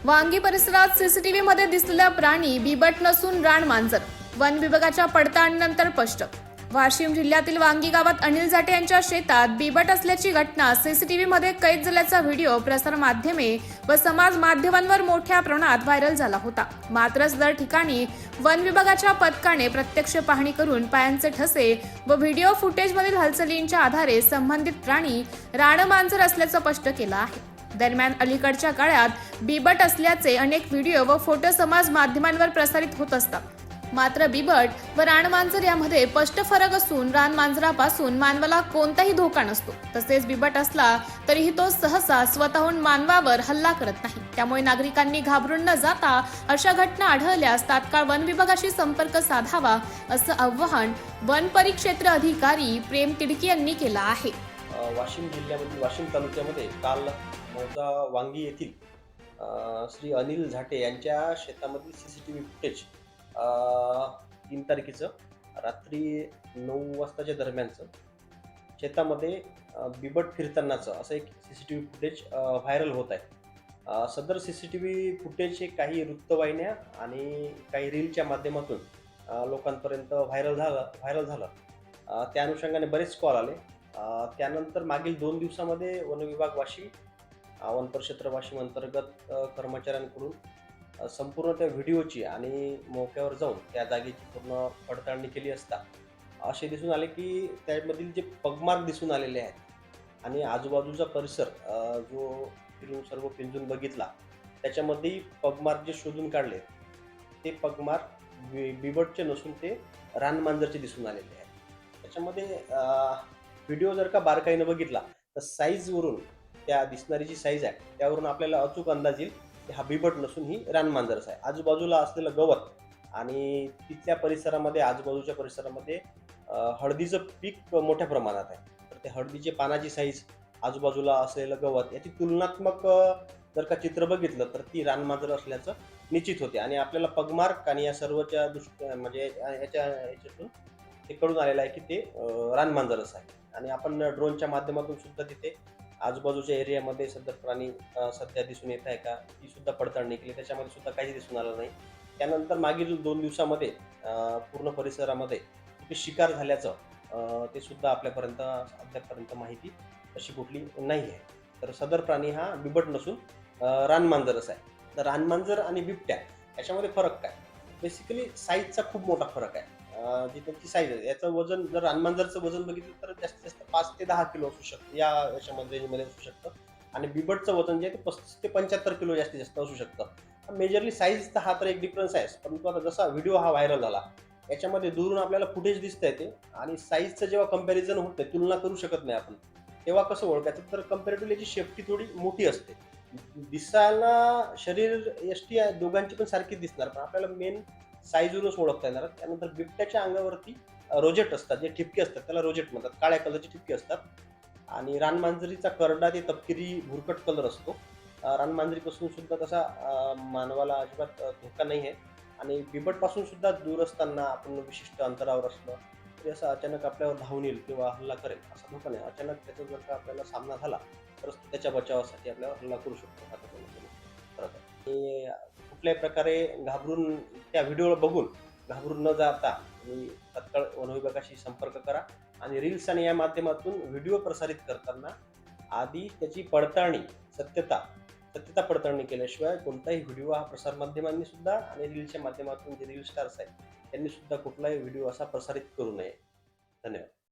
वांगी परिसरात सीसीटीव्ही मध्ये दिसलेला प्राणी बिबट नसून रानमांजर. वन विभागाच्या पडताळणीनंतर स्पष्ट. वाशिम जिल्ह्यातील वांगी गावात अनिल झाटे यांच्या शेतात बिबट असल्याची घटना सीसीटीव्ही मध्ये कैद झाल्याचा व्हिडिओ प्रसार माध्यमे व समाज माध्यमांवर मोठ्या प्रमाणात व्हायरल झाला होता. मात्र सदर ठिकाणी वन विभागाच्या पथकाने प्रत्यक्ष पाहणी करून पायांचे ठसे व व्हिडिओ फुटेजमधील हालचालींच्या आधारे संबंधित प्राणी रानमांजर असल्याचं स्पष्ट केलं आहे. दरम्यान अलीकडच्या काळात बिबट असल्याचे अनेक व्हिडिओ व फोटो समाज माध्यमांवर प्रसारित होत असतात. मात्र बिबट व रानमांजर यामध्ये स्पष्ट फरक असून रानमांजरापासून मानवाला कोणताही धोका नसतो. तसेच बिबट असला तरीही तो सहसा स्वतःहून मानवावर हल्ला करत नाही. त्यामुळे नागरिकांनी घाबरून न जाता अशा घटना आढळल्यास तात्काळ वन विभागाशी संपर्क साधावा असं आवाहन वन परिक्षेत्र अधिकारी प्रेम तिडकी यांनी केलं आहे. वाशिम जिल्ह्यामध्ये वाशिम तालुक्यामध्ये काल मौजा वांगी येथील श्री अनिल झाटे यांच्या शेतामधील सीसीटीव्ही फुटेज 3 तारखेचं रात्री 9 वाजताच्या दरम्यानचं शेतामध्ये बिबट फिरतानाचं असं एक सीसीटीव्ही फुटेज व्हायरल होत आहे. सदर सीसीटीव्ही फुटेज हे काही वृत्तवाहिन्या आणि काही रीलच्या माध्यमातून लोकांपर्यंत व्हायरल झालं. त्या अनुषंगाने बरेच कॉल आले. त्यानंतर मागील 2 दिवसामध्ये वन विभाग वाशिम वन परिक्षेत्र वाशिम अंतर्गत कर्मचाऱ्यांकडून संपूर्ण त्या व्हिडिओची आणि मोक्यावर जाऊन त्या जागेची पूर्ण पडताळणी केली असता असे दिसून आले की त्यामधील जे पगमार्क दिसून आलेले आहेत आणि आजूबाजूचा परिसर जो फिरून सर्व पिंजून बघितला त्याच्यामध्येही पगमार्क जे शोधून काढले ते पगमार्क बिबटचे नसून ते रानमांजरचे दिसून आलेले आहेत. त्याच्यामध्ये व्हिडिओ जर का बारकाईनं बघितला तर साईजवरून त्या दिसणारी जी साईज आहे त्यावरून आपल्याला अचूक अंदाज येईल की हा बिबट नसून ही रानमांजरच आहे. आजूबाजूला असलेलं गवत आणि तिथल्या परिसरामध्ये आजूबाजूच्या परिसरामध्ये हळदीचं पीक मोठ्या प्रमाणात आहे. तर ते हळदीचे पानाची साईज आजूबाजूला असलेलं गवत याची तुलनात्मक जर का चित्र बघितलं तर ती रानमांजर असल्याचं निश्चित होते आणि आपल्याला पगमार्क आणि या सर्वच्या म्हणजे याच्यातून ते कळून आलेलं आहे की ते रानमांजरच आहे. आणि आपण ड्रोनच्या माध्यमातून सुद्धा तिथे आजूबाजूच्या एरियामध्ये सध्या प्राणी सध्या दिसून येत आहे का ती सुद्धा पडताळणी केली. त्याच्यामध्ये सुद्धा काही दिसून आलं नाही. त्यानंतर मागील 2 दिवसामध्ये पूर्ण परिसरामध्ये कुठे शिकार झाल्याचं ते सुद्धा आपल्यापर्यंत अद्यापपर्यंत माहिती अशी कुठली नाही आहे. तर सदर प्राणी हा बिबट नसून रानमांजरच आहे. तर रानमांजर आणि बिबट्या याच्यामध्ये फरक काय? बेसिकली साईजचा खूप मोठा फरक आहे. जी त्यांची साईज आहे याचं वजन जर रानमांजरचं वजन बघितलं तर जास्तीत जास्त 5 ते 10 किलो असू शकतं याच्यामध्ये रेंजमध्ये असू शकतं आणि बिबटचं वजन जे आहे ते 35 ते 75 किलो जास्तीत जास्त असू शकतं. मेजरली साईजचा हा तर एक डिफरन्स आहे. परंतु आता जसा व्हिडिओ हा व्हायरल झाला याच्यामध्ये दूरून आपल्याला फुटेज दिसतंय ते आणि साईजचं जेव्हा कंपॅरिझन होत नाही तुलना करू शकत नाही आपण तेव्हा कसं ओळखायचं तर कंपॅरेटिव्हली याची शेफ्टी थोडी मोठी असते. दिसायला शरीर यष्टी दोघांची पण सारखीच दिसणार पण आपल्याला मेन साईजवरूनच ओळखता येणार. त्यानंतर बिबट्याच्या अंगावरती रोजेट असतात जे ठिपके असतात त्याला रोजेट म्हणतात. काळ्या कलरचे ठिपके असतात आणि रानमांजरीचा करडा ते तपकिरी भुरकट कलर असतो. रानमांजरीपासून सुद्धा तसा मानवाला अजिबात धोका नाही आहे आणि बिबटपासून सुद्धा दूर असताना आपण विशिष्ट अंतरावर असलं तरी असं अचानक आपल्यावर धावून येईल किंवा हल्ला करेल असा धोका नाही. अचानक त्याचा जर का आपल्याला सामना झाला तर त्याच्या बचावासाठी आपल्यावर हल्ला करू शकतो. आणि कुठल्याही प्रकारे घाबरून त्या व्हिडिओला बघून घाबरून न जाता तुम्ही तत्काळ वन विभागाशी संपर्क करा आणि रील्स आणि या माध्यमातून व्हिडिओ प्रसारित करताना आधी त्याची पडताळणी सत्यता पडताळणी केल्याशिवाय कोणताही व्हिडिओ हा प्रसार माध्यमांनी सुद्धा आणि रील्सच्या माध्यमातून जे रील स्टार्स आहेत त्यांनी सुद्धा कुठलाही व्हिडिओ असा प्रसारित करू नये. धन्यवाद.